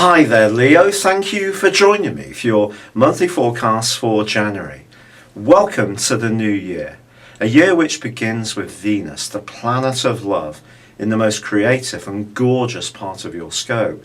Hi there, Leo. Thank you for joining me for your monthly forecast for January. Welcome to the new year, a year which begins with Venus, the planet of love, in the most creative and gorgeous part of your scope.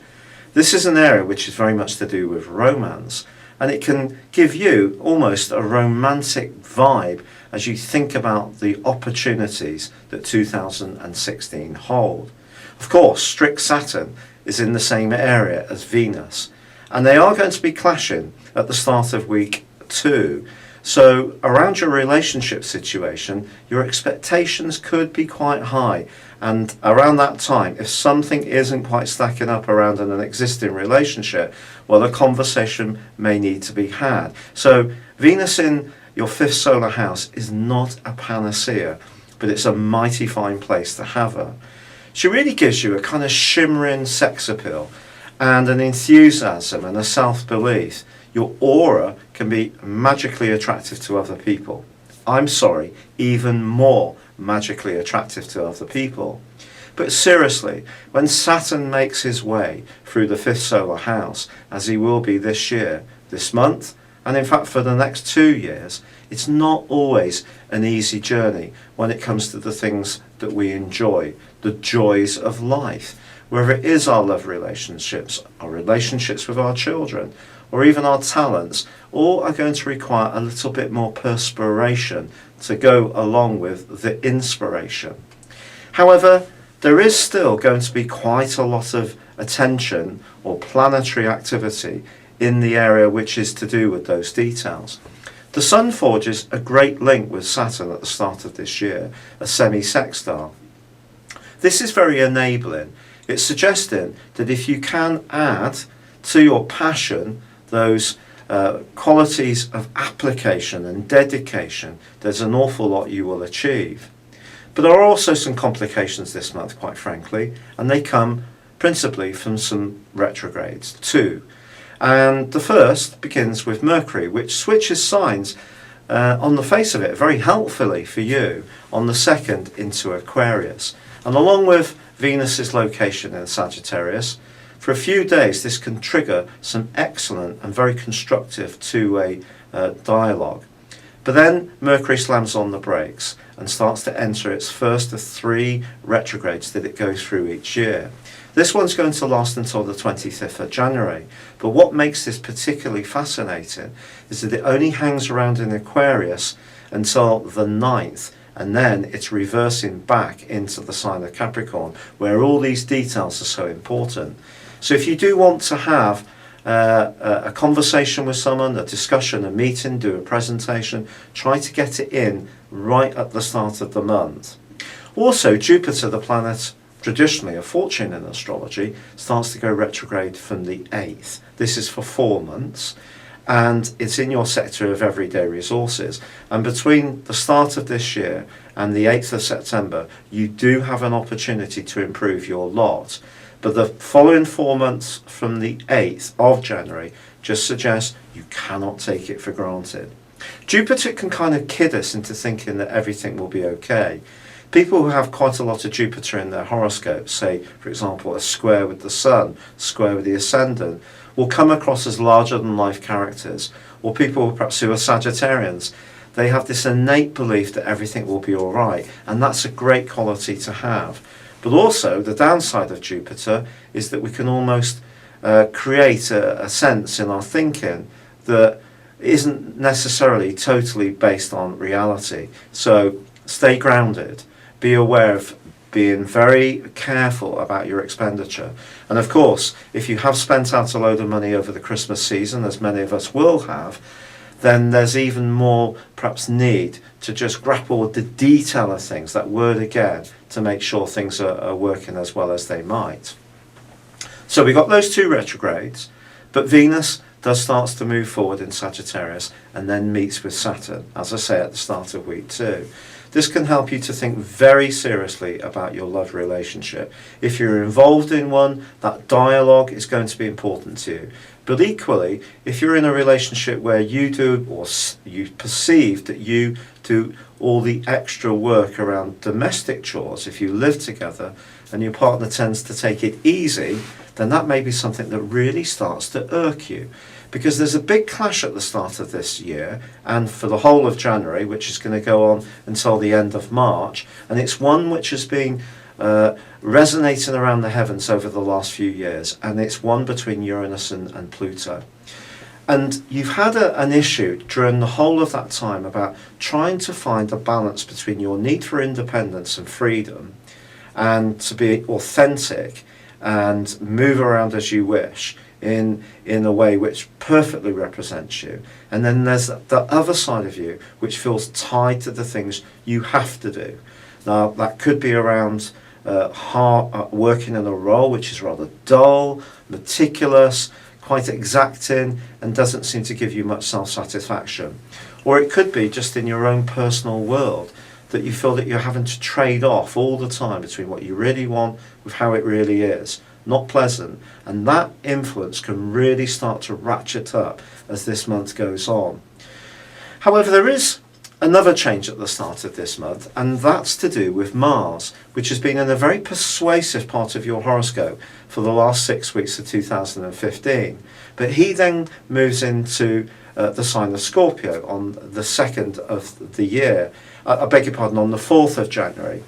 This is an area which is very much to do with romance, and it can give you almost a romantic vibe as you think about the opportunities that 2016 hold. Of course, strict Saturn is in the same area as Venus, and they are going to be clashing at the start of week 2. So around your relationship situation, your expectations could be quite high, and around that time, if something isn't quite stacking up around an existing relationship, well, a conversation may need to be had. So Venus in your 5th solar house is not a panacea, but it's a mighty fine place to have her. She really gives you a kind of shimmering sex appeal and an enthusiasm and a self-belief. Your aura can be magically attractive to other people. I'm sorry, even more magically attractive to other people. But seriously, when Saturn makes his way through the 5th solar house, as he will be this year, this month, and in fact for the next 2 years, it's not always an easy journey when it comes to the things that we enjoy, the joys of life. Whether it is our love relationships, our relationships with our children, or even our talents, all are going to require a little bit more perspiration to go along with the inspiration. However, there is still going to be quite a lot of attention or planetary activity in the area which is to do with those details. The Sun forges a great link with Saturn at the start of this year, a semi-sextile. This is very enabling. It's suggesting that if you can add to your passion those qualities of application and dedication, there's an awful lot you will achieve. But there are also some complications this month, quite frankly, and they come principally from some retrogrades too. And the first begins with Mercury, which switches signs on the face of it very helpfully for you on the 2nd into Aquarius. And along with Venus's location in Sagittarius, for a few days this can trigger some excellent and very constructive two-way dialogue. But then Mercury slams on the brakes and starts to enter its first of 3 retrogrades that it goes through each year. This one's going to last until the 25th of January, but what makes this particularly fascinating is that it only hangs around in Aquarius until the 9th, and then it's reversing back into the sign of Capricorn, where all these details are so important. So if you do want to have a conversation with someone, a discussion, a meeting, do a presentation, try to get it in right at the start of the month. Also, Jupiter, the planet traditionally a fortune in astrology, starts to go retrograde from the 8th. This is for 4 months, and it's in your sector of everyday resources. And between the start of this year and the 8th of September, you do have an opportunity to improve your lot. But the following 4 months from the 8th of January just suggests you cannot take it for granted. Jupiter can kind of kid us into thinking that everything will be okay. People who have quite a lot of Jupiter in their horoscope, say, for example, a square with the Sun, square with the Ascendant, will come across as larger-than-life characters. Or people perhaps who are Sagittarians, they have this innate belief that everything will be all right, and that's a great quality to have. But also, the downside of Jupiter is that we can almost create a sense in our thinking that isn't necessarily totally based on reality. So stay grounded. Be aware of being very careful about your expenditure. And of course, if you have spent out a load of money over the Christmas season, as many of us will have, then there's even more perhaps need to just grapple with the detail of things, that word again, to make sure things are working as well as they might. So we got those 2 retrogrades, but Venus starts to move forward in Sagittarius and then meets with Saturn, as I say, at the start of week 2. This can help you to think very seriously about your love relationship. If you're involved in one, that dialogue is going to be important to you. But equally, if you're in a relationship where you do, or you perceive that you do all the extra work around domestic chores, if you live together and your partner tends to take it easy, then that may be something that really starts to irk you. Because there's a big clash at the start of this year and for the whole of January, which is going to go on until the end of March. And it's one which has been resonating around the heavens over the last few years. And it's one between Uranus and Pluto. And you've had an issue during the whole of that time about trying to find a balance between your need for independence and freedom and to be authentic and move around as you wish in a way which perfectly represents you. And then there's the other side of you which feels tied to the things you have to do. Now that could be around working in a role which is rather dull, meticulous, quite exacting, and doesn't seem to give you much self-satisfaction. Or it could be just in your own personal world that you feel that you're having to trade off all the time between what you really want with how it really is. Not pleasant, and that influence can really start to ratchet up as this month goes on. However, there is another change at the start of this month, and that's to do with Mars, which has been in a very persuasive part of your horoscope for the last 6 weeks of 2015. But he then moves into the sign of Scorpio on the 2nd of the year, I beg your pardon, on the 4th of January.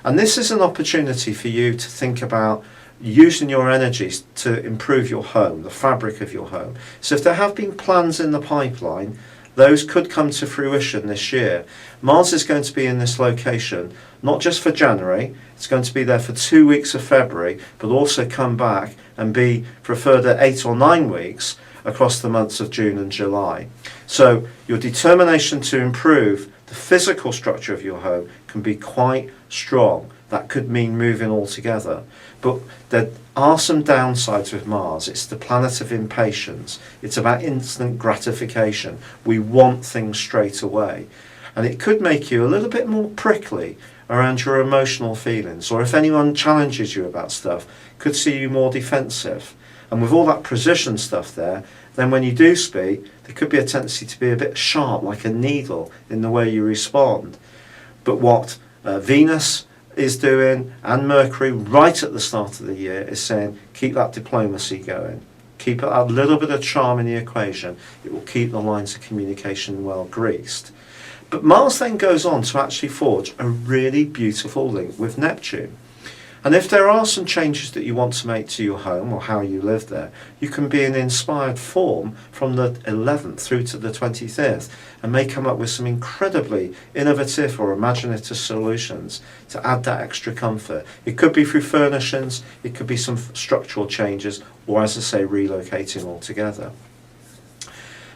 And this is an opportunity for you to think about using your energies to improve your home, the fabric of your home. So if there have been plans in the pipeline, those could come to fruition this year. Mars is going to be in this location, not just for January, it's going to be there for 2 weeks of February, but also come back and be for a further 8 or 9 weeks across the months of June and July. So your determination to improve the physical structure of your home can be quite strong. That could mean moving altogether. But there are some downsides with Mars. It's the planet of impatience. It's about instant gratification. We want things straight away. And it could make you a little bit more prickly around your emotional feelings. Or if anyone challenges you about stuff, could see you more defensive. And with all that precision stuff there, then when you do speak, there could be a tendency to be a bit sharp, like a needle, in the way you respond. But what Venus is doing, and Mercury right at the start of the year, is saying keep that diplomacy going, keep a little bit of charm in the equation. It will keep the lines of communication well greased. But Mars then goes on to actually forge a really beautiful link with Neptune. And if there are some changes that you want to make to your home or how you live there, you can be in inspired form from the 11th through to the 23rd and may come up with some incredibly innovative or imaginative solutions to add that extra comfort. It could be through furnishings, it could be some structural changes, or as I say, relocating altogether.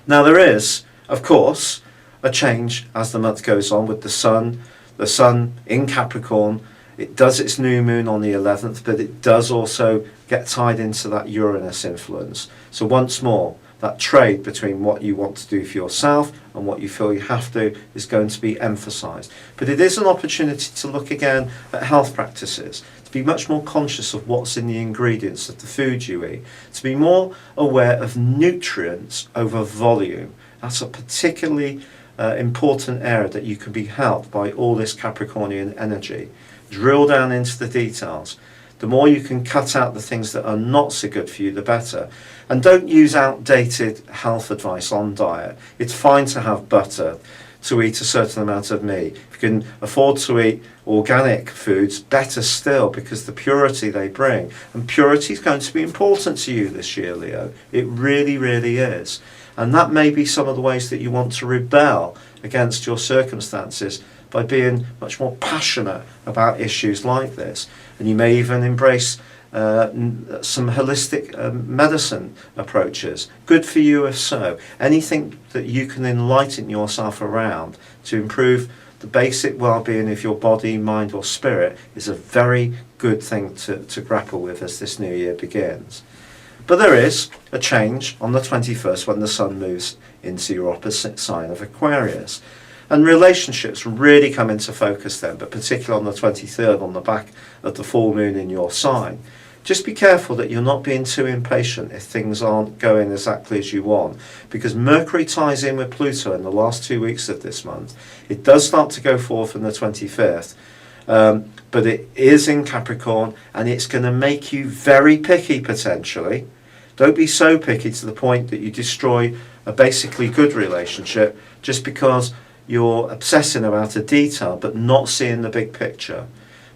Now there is, of course, a change as the month goes on with the Sun in Capricorn. It does its new moon on the 11th, but it does also get tied into that Uranus influence. So once more, that trade between what you want to do for yourself and what you feel you have to is going to be emphasised. But it is an opportunity to look again at health practices, to be much more conscious of what's in the ingredients of the food you eat, to be more aware of nutrients over volume. That's a particularly important area that you can be helped by all this Capricornian energy. Drill down into the details. The more you can cut out the things that are not so good for you, the better. And don't use outdated health advice on diet. It's fine to have butter, to eat a certain amount of meat. If you can afford to eat organic foods, better still, because the purity they bring. And purity is going to be important to you this year, Leo. It really, really is. And that may be some of the ways that you want to rebel against your circumstances, by being much more passionate about issues like this. And you may even embrace some holistic medicine approaches. Good for you if so. Anything that you can enlighten yourself around to improve the basic well-being of your body, mind or spirit is a very good thing to grapple with as this new year begins. But there is a change on the 21st when the Sun moves into your opposite sign of Aquarius. And relationships really come into focus then, but particularly on the 23rd, on the back of the full moon in your sign. Just be careful that you're not being too impatient if things aren't going exactly as you want, because Mercury ties in with Pluto in the last 2 weeks of this month. It does start to go forth on the 25th, But it is in Capricorn, and it's going to make you very picky potentially. Don't be so picky to the point that you destroy a basically good relationship just because you're obsessing about a detail but not seeing the big picture.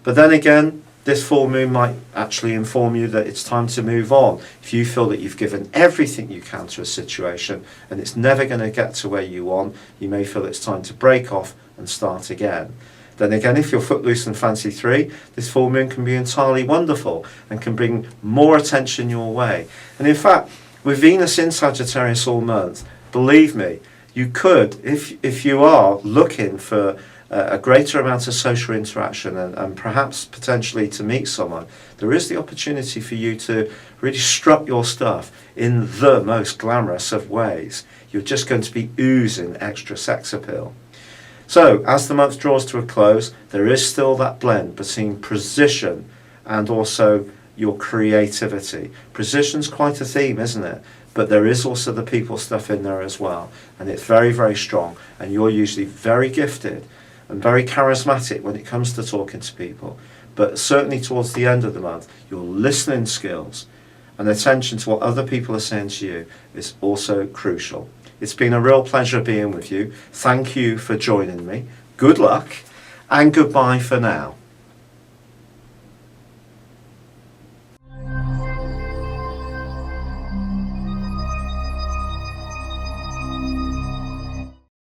But then again, this full moon might actually inform you that it's time to move on. If you feel that you've given everything you can to a situation and it's never going to get to where you want, you may feel it's time to break off and start again. Then again, if you're footloose and fancy free, this full moon can be entirely wonderful and can bring more attention your way. And in fact, with Venus in Sagittarius all month, believe me, you could, if you are looking for a greater amount of social interaction and perhaps potentially to meet someone, there is the opportunity for you to really strut your stuff in the most glamorous of ways. You're just going to be oozing extra sex appeal. So, as the month draws to a close, there is still that blend between precision and also your creativity. Precision's quite a theme, isn't it? But there is also the people stuff in there as well. And it's very, very strong. And you're usually very gifted and very charismatic when it comes to talking to people. But certainly towards the end of the month, your listening skills and attention to what other people are saying to you is also crucial. It's been a real pleasure being with you. Thank you for joining me. Good luck and goodbye for now.